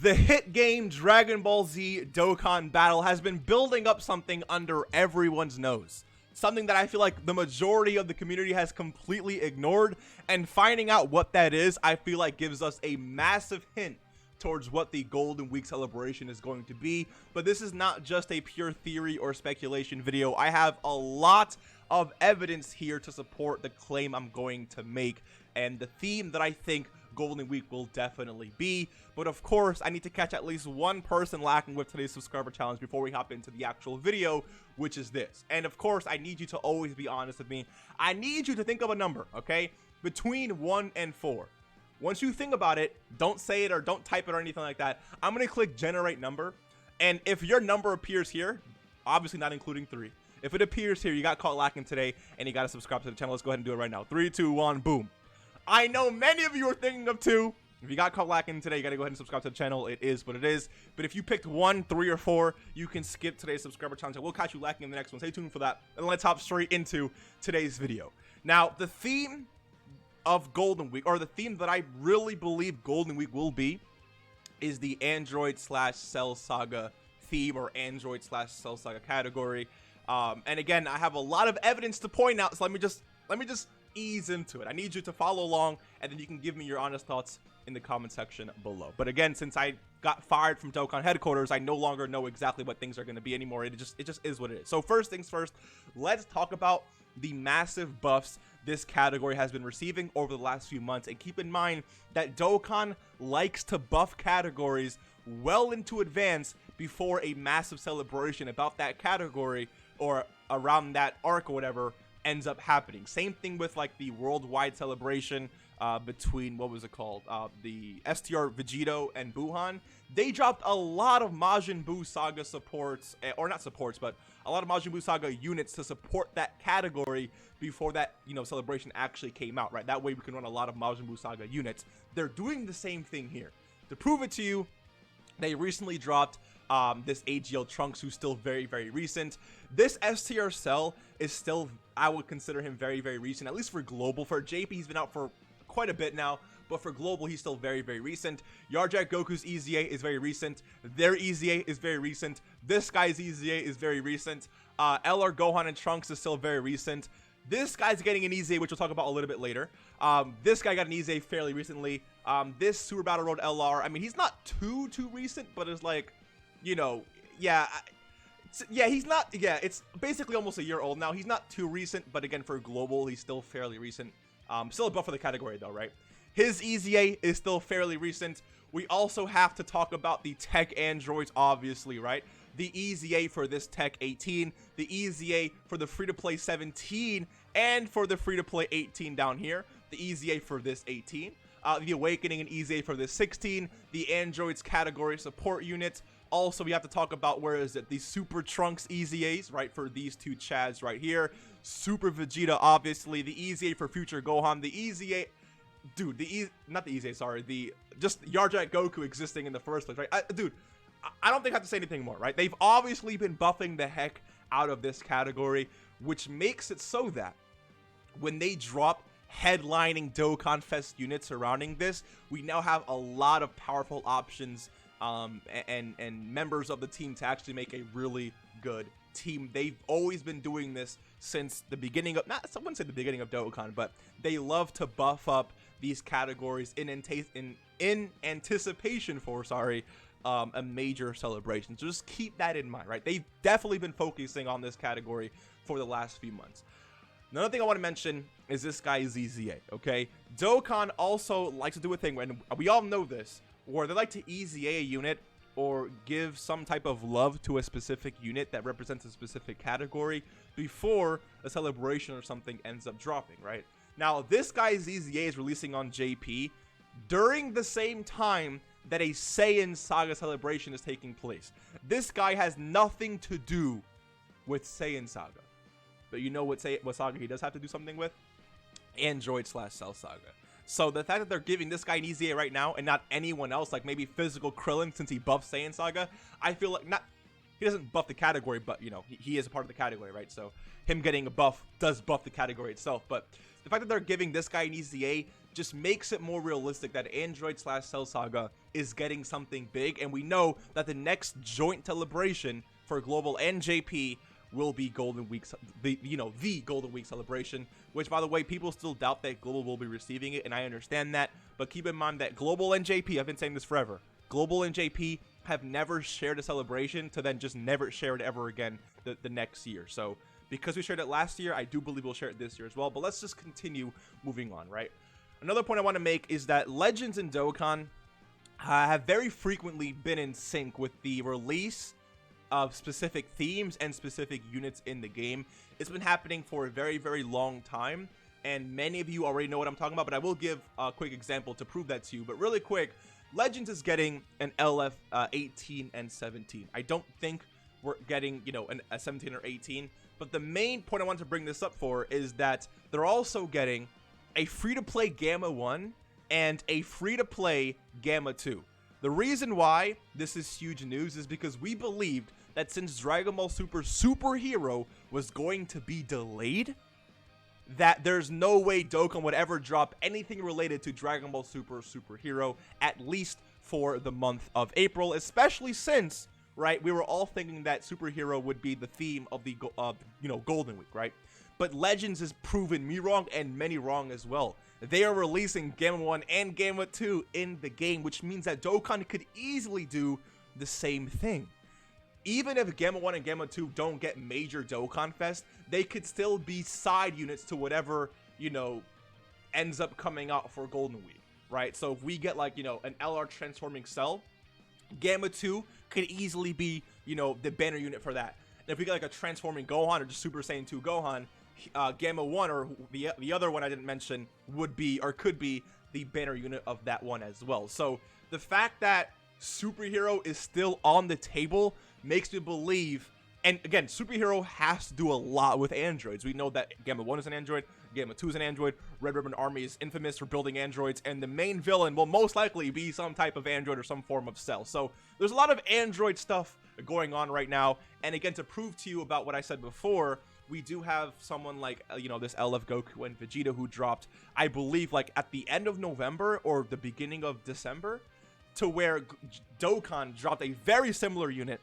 The hit game Dragon Ball Z Dokkan Battle has been building up something under everyone's nose. Something that I feel like the majority of the community has completely ignored, and finding out what that is, I feel like gives us a massive hint towards what the Golden Week celebration is going to be. But this is not just a pure theory or speculation video. I have a lot of evidence here to support the claim I'm going to make and the theme that I think Golden Week will definitely be. But of course, I need to catch at least one person lacking with today's subscriber challenge before we hop into the actual video, which is this. And of course, I need you to always be honest with me. I need you to think of a number, okay, between 1 and 4. Once you think about it, don't say it or don't type it or anything like that. I'm going to click generate number. And if your number appears here, obviously not including 3. If it appears here, you got caught lacking today and you got to subscribe to the channel. Let's go ahead and do it right now. 3, 2, 1, boom. I know many of you are thinking of 2. If you got caught lacking today, you got to go ahead and subscribe to the channel. It is what it is. But if you picked 1, 3, or 4, you can skip today's subscriber challenge. We'll catch you lacking in the next one. Stay tuned for that. And let's hop straight into today's video. Now, the theme of Golden Week, or the theme that I really believe Golden Week will be, is the Android/Cell Saga theme, or Android/Cell Saga category. And again, I have a lot of evidence to point out, so let me just ease into it. I need you to follow along, and then you can give me your honest thoughts in the comment section below. But again, since I got fired from Dokkan headquarters, I no longer know exactly what things are going to be anymore. It just is what it is. So first things first, let's talk about the massive buffs this category has been receiving over the last few months. And keep in mind that Dokkan likes to buff categories well into advance before a massive celebration about that category or around that arc or whatever ends up happening. Same thing with like the worldwide celebration between, what was it called, the STR Vegito and Buhan. They dropped a lot of Majin Buu Saga supports, or not supports, but a lot of Majin Buu Saga units to support that category before that, you know, celebration actually came out, right? That way we can run a lot of Majin Buu Saga units. They're doing the same thing here. To prove it to you, they recently dropped this AGL Trunks, who's still very, very recent. This STR Cell is still, I would consider him very, very recent, at least for global. For JP, he's been out for quite a bit now, but for global, he's still very, very recent. Yarjack Goku's EZA is very recent. Their EZA is very recent. This guy's EZA is very recent. LR Gohan and Trunks is still very recent. This guy's getting an EZA, which we'll talk about a little bit later. This guy got an EZA fairly recently. This Super Battle Road LR, I mean, he's not too recent, but it's like, you know, yeah, he's not, it's basically almost a year old now. He's not too recent, but again, for global, he's still fairly recent. Still a buff for the category though, right? His EZA is still fairly recent. We also have to talk about the tech androids, obviously, right? The EZA for this tech 18, the EZA for the free-to-play 17, and for the free-to-play 18 down here, the EZA for this 18, the Awakening and EZA for this 16, the androids category support units. Also, we have to talk about, where is it, the Super Trunks EZAs, right, for these two Chads right here. Super Vegeta, obviously, the EZA for Future Gohan, the EZA, dude, not the EZA, sorry, the, just Yarjack Goku existing in the first place, right? Dude, I don't think I have to say anything more, right? They've obviously been buffing the heck out of this category, which makes it so that when they drop headlining Dokkan Fest units surrounding this, we now have a lot of powerful options and members of the team to actually make a really good team. They've always been doing this since the beginning of, not someone said the beginning of Dokkan, but they love to buff up these categories in anticipation for, a major celebration. So just keep that in mind, right? They've definitely been focusing on this category for the last few months. Another thing I want to mention is this guy's EZA, okay? Dokkan also likes to do a thing, and we all know this, where they like to EZA a unit or give some type of love to a specific unit that represents a specific category before a celebration or something ends up dropping, right? Now, this guy's EZA is releasing on JP during the same time that a Saiyan Saga celebration is taking place. This guy has nothing to do with Saiyan Saga. But you know what saga he does have to do something with? Android/Cell Saga. So the fact that they're giving this guy an EZA right now and not anyone else, like maybe Physical Krillin, since he buffs Saiyan Saga, I feel like he doesn't buff the category, but you know, he is a part of the category, right? So him getting a buff does buff the category itself. But the fact that they're giving this guy an EZA just makes it more realistic that Android slash Cell Saga is getting something big. And we know that the next joint celebration for Global and JP will be Golden Week, the Golden Week celebration, which, by the way, people still doubt that Global will be receiving it, and I understand that, but keep in mind that Global and JP, I've been saying this forever, Global and JP have never shared a celebration to then just never share it ever again the next year. So because we shared it last year, I do believe we'll share it this year as well, but let's just continue moving on, right? Another point I want to make is that Legends and Dokkan have very frequently been in sync with the release of specific themes and specific units in the game. It's been happening for a very, very long time, and many of you already know what I'm talking about, but I will give a quick example to prove that to you. But really quick, Legends is getting an LF 18 and 17. I don't think we're getting, a 17 or 18, but the main point I want to bring this up for is that they're also getting a free-to-play Gamma 1 and a free-to-play Gamma 2. The reason why this is huge news is because we believed that since Dragon Ball Super Superhero was going to be delayed, that there's no way Dokkan would ever drop anything related to Dragon Ball Super Superhero, at least for the month of April, especially since, right, we were all thinking that Superhero would be the theme of the Golden Week, right? But Legends has proven me wrong and many wrong as well. They are releasing Gamma 1 and Gamma 2 in the game, which means that Dokkan could easily do the same thing. Even if Gamma 1 and Gamma 2 don't get major Dokkan Fest, they could still be side units to whatever, ends up coming out for Golden Week, right? So if we get like, an LR transforming Cell, Gamma 2 could easily be, the banner unit for that. And if we get like a transforming Gohan or just Super Saiyan 2 Gohan, Gamma 1 or the other one I didn't mention would be or could be the banner unit of that one as well. So the fact that Superhero is still on the table makes me believe, and again, Superhero has to do a lot with androids. We know that Gamma 1 is an android, Gamma 2 is an android, Red Ribbon Army is infamous for building androids, and the main villain will most likely be some type of android or some form of cell. So there's a lot of android stuff going on right now, and again, to prove to you about what I said before, we do have someone like, this LF Goku and Vegeta who dropped, I believe, like at the end of November or the beginning of December, to where Dokkan dropped a very similar unit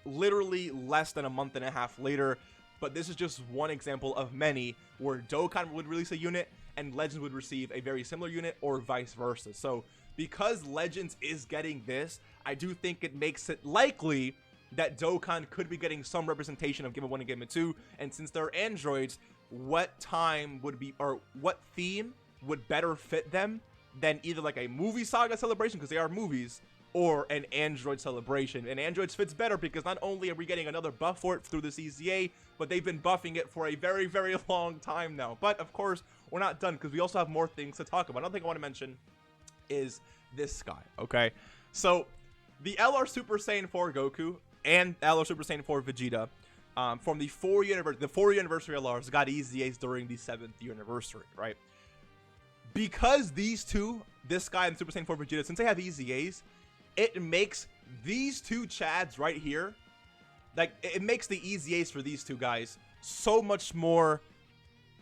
literally less than a month and a half later. But this is just one example of many where Dokkan would release a unit and Legends would receive a very similar unit, or vice versa. So because Legends is getting this, I do think it makes it likely that Dokkan could be getting some representation of Gamma 1 and Gamma 2, and since they're androids, what time would be, or what theme would better fit them than either like a movie saga celebration, because they are movies, or an android celebration. And androids fits better because not only are we getting another buff for it through this EZA, but they've been buffing it for a very, very long time now. But of course, we're not done because we also have more things to talk about. Another thing I want to mention is this guy, okay? So the LR Super Saiyan 4 Goku and LR Super Saiyan 4 Vegeta from the 4th anniversary LRs got EZAs during the 7th year anniversary, right? Because these two, this guy and Super Saiyan 4 Vegeta, since they have EZAs, it makes these two Chads right here, like, it makes the EZAs for these two guys so much more,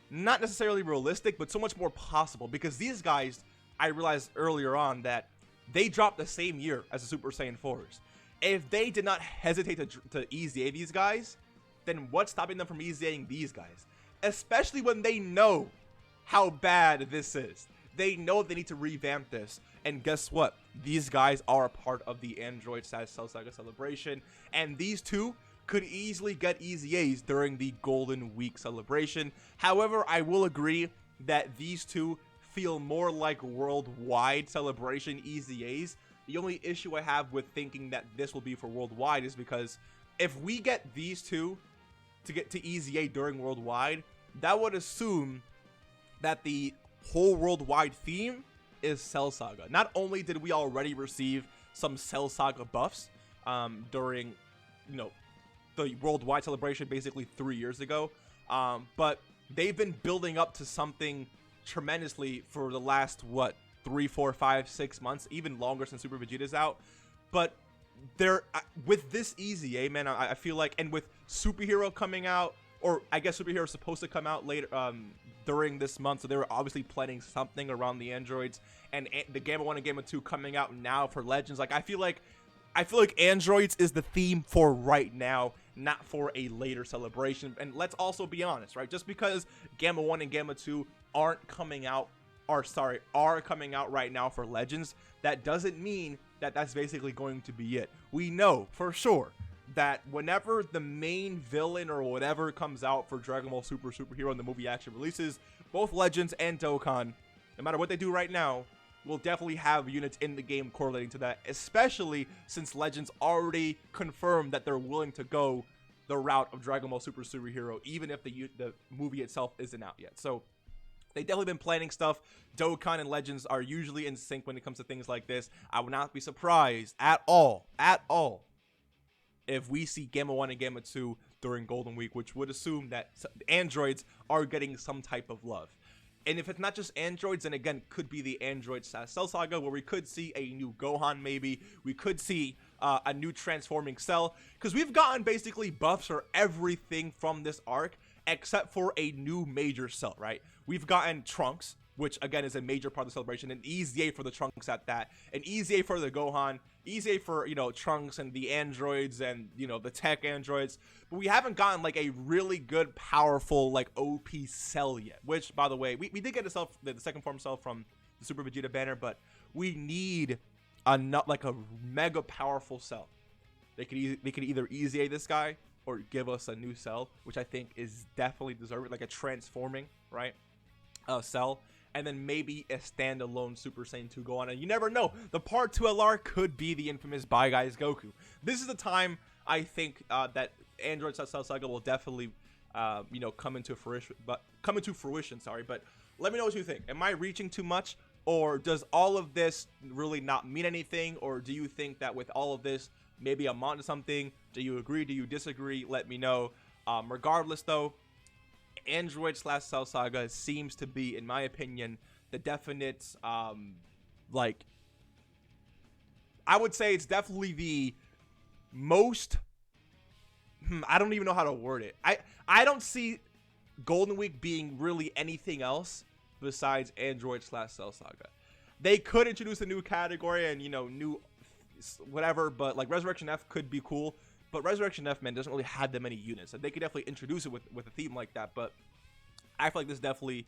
not necessarily realistic, but so much more possible. Because these guys, I realized earlier on that they dropped the same year as the Super Saiyan 4s. If they did not hesitate to EZA these guys, then what's stopping them from EZAing these guys? Especially when they know how bad this is. They know they need to revamp this. And guess what? These guys are a part of the Android Cell Saga celebration. And these two could easily get EZAs during the Golden Week celebration. However, I will agree that these two feel more like worldwide celebration EZAs. The only issue I have with thinking that this will be for worldwide is because if we get these two to get to EZA during worldwide, that would assume that the whole worldwide theme is Cell Saga. Not only did we already receive some Cell Saga buffs during, the worldwide celebration basically 3 years ago, but they've been building up to something tremendously for the last, 3, 4, 5, 6 months, even longer since Super Vegeta's out. But they're with this EZA, man, I feel like, and with Superhero coming out, or I guess Superhero is supposed to come out later, during this month, so they were obviously planning something around the androids, and the Gamma 1 and Gamma 2 coming out now for Legends. Like, I feel like androids is the theme for right now, not for a later celebration. And let's also be honest, right? Just because Gamma 1 and Gamma 2 are coming out right now for Legends, that doesn't mean that that's basically going to be it. We know for sure that whenever the main villain or whatever comes out for Dragon Ball Super Superhero and the movie actually releases, both Legends and Dokkan, no matter what they do right now, will definitely have units in the game correlating to that, especially since Legends already confirmed that they're willing to go the route of Dragon Ball Super Superhero, even if the movie itself isn't out yet. So they've definitely been planning stuff. Dokkan and Legends are usually in sync when it comes to things like this. I would not be surprised at all, if we see Gamma 1 and Gamma 2 during Golden Week, which would assume that androids are getting some type of love. And if it's not just androids, then again, could be the Android Cell Saga, where we could see a new Gohan, maybe. We could see a new transforming Cell, because we've gotten basically buffs for everything from this arc, except for a new major Cell, right? We've gotten Trunks, which again is a major part of the celebration, and EZA for the Trunks at that, and EZA for the Gohan, EZA for, you know, Trunks and the androids and, you know, the tech androids. But we haven't gotten like a really good, powerful, like OP Cell yet, which, by the way, we did get the second form Cell from the Super Vegeta banner, but we need a mega powerful Cell. They could either EZA this guy or give us a new Cell, which I think is definitely deserving, like a transforming, right, Cell. And then maybe a standalone Super Saiyan 2 Gohan. And you never know. The Part 2 LR could be the infamous Bye Guys Goku. This is the time I think that Android Cell Saga will definitely, you know, come into fruition. Sorry, but let me know what you think. Am I reaching too much, or does all of this really not mean anything, or do you think that with all of this, maybe I'm onto something? Do you agree? Do you disagree? Let me know. Regardless, though, Android Cell Saga seems to be, in my opinion, the definite, like, I would say it's definitely the most, I don't even know how to word it. I don't see Golden Week being really anything else besides Android Cell Saga. They could introduce a new category and, you know, new whatever, but like Resurrection F could be cool. But Resurrection F, man, doesn't really have that many units. So they could definitely introduce it with a theme like that. But I feel like this definitely,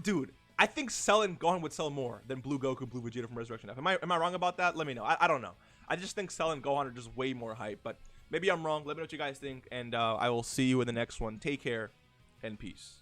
dude, I think Cell and Gohan would sell more than Blue Goku, Blue Vegeta from Resurrection F. Am I wrong about that? Let me know. I don't know. I just think Cell and Gohan are just way more hype. But maybe I'm wrong. Let me know what you guys think. And I will see you in the next one. Take care and peace.